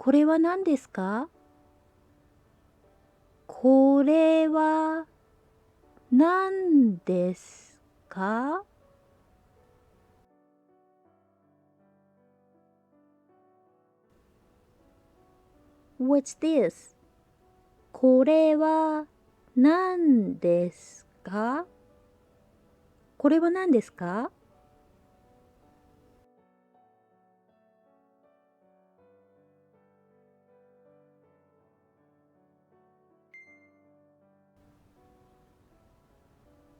これは何ですか？これは何ですか？ What's this? これは何ですか？これは何ですか？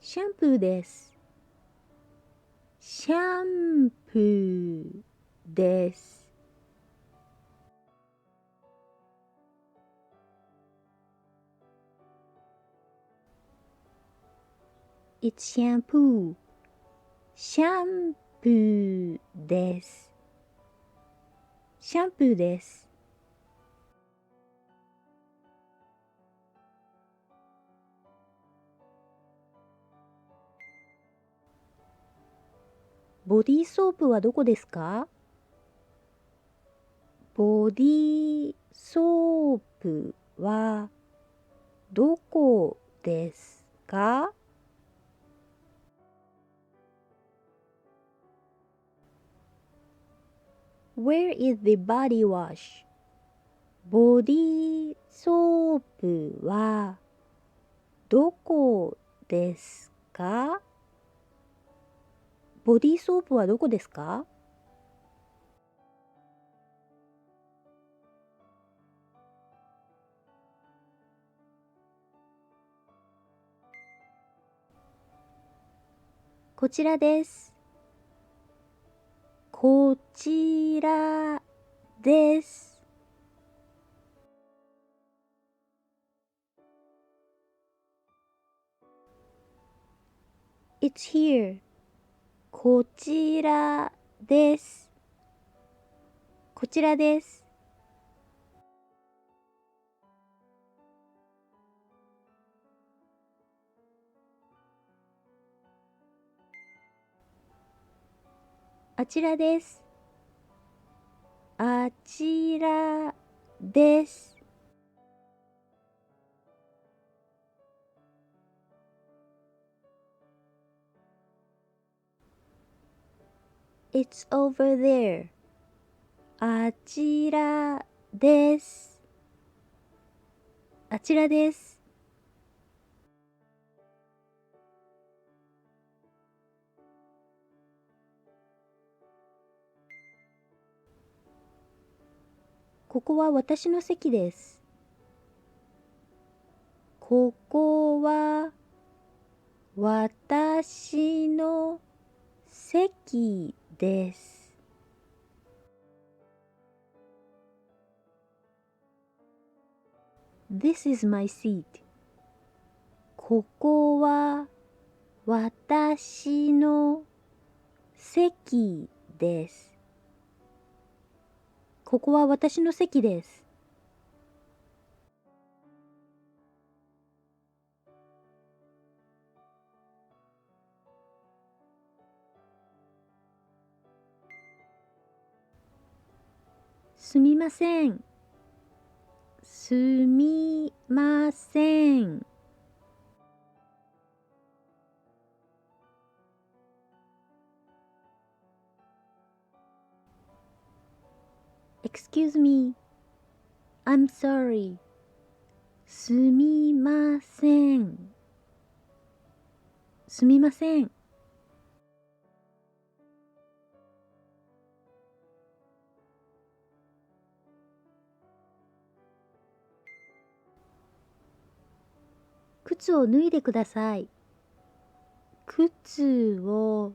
シャンプーです。シャンプーです。It's shampoo. シャンプーです。シャンプーです。ボディーソープはどこですか？ボディーソープはどこですか？ Where is the body wash? ボディーソープはどこですか？ボディーソープはどこですか？こちらです。こちらです。It's here. こちらです。こちらです。あちらです。あちらです。It's over there. あちらです。あちらです。ここは私の席です。ここは私の席です。This is my seat. ここは私の席です。ここは私の席です。すみません。すみません。Excuse me. I'm sorry. すみません。すみません。靴を脱いでください。靴を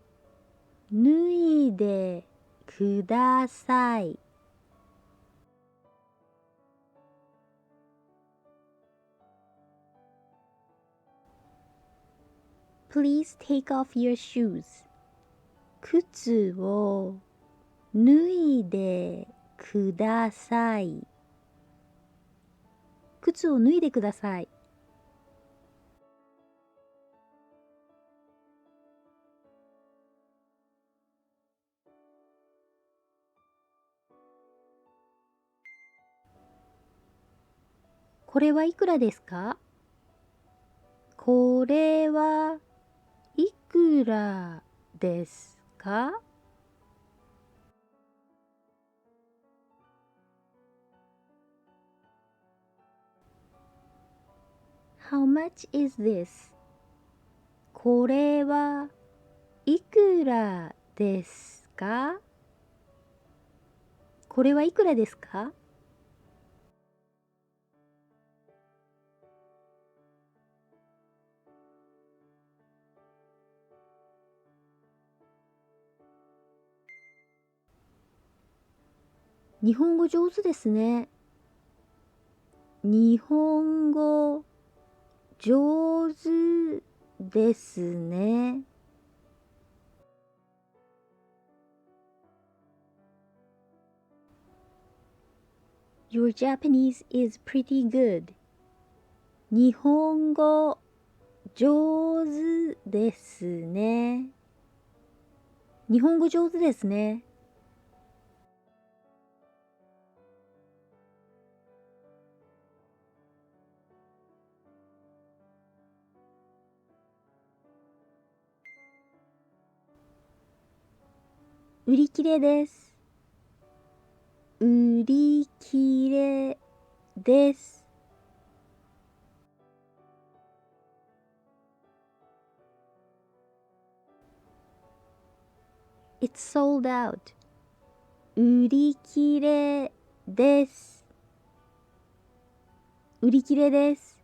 脱いでください。Please take off your shoes. 靴を脱いでください。靴を脱いでください。これはいくらですか？これはいくらですか？ How much is this? これはいくらですか？これはいくらですか？日本語上手ですね。日本語上手ですね。Your Japanese is pretty good. 日本語上手ですね。日本語上手ですね。売り切れです。売り切れです。It's sold out. 売り切れです。売り切れです。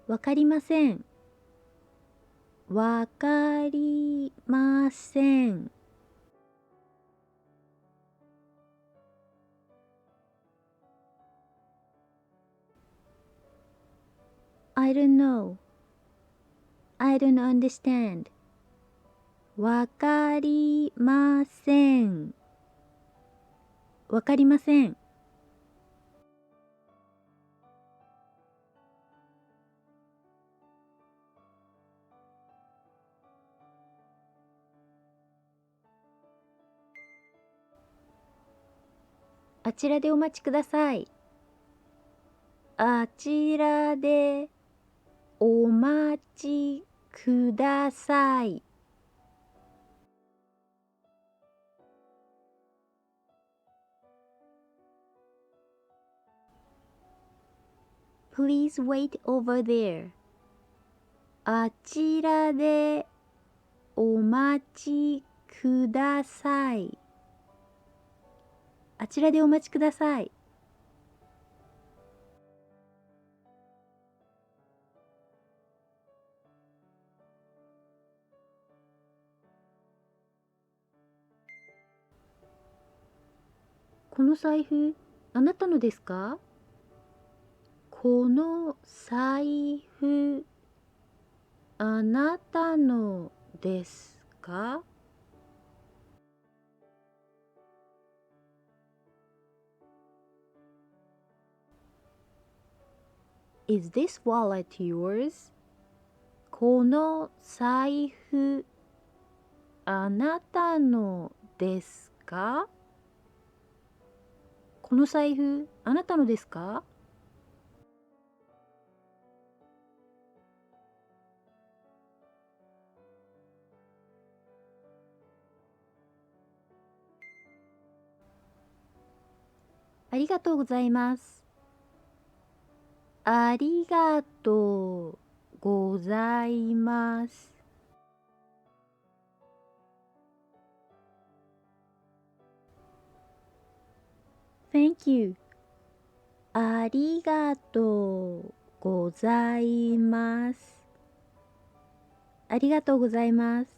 わかりません。わかりません。I don't know. I don't understand. わかりません。わかりません。あちらでお待ちください。あちらでお待ちください。Please wait over there. あちらでお待ちください。あちらでお待ちください。この財布、あなたのですか？この財布、あなたのですか？ Is this wallet yours? この財布、あなたのですか？この財布、あなたのですか？ありがとうございます。ありがとうございます。Thank you. ありがとうございます。ありがとうございます。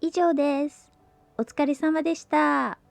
以上です。お疲れ様でした。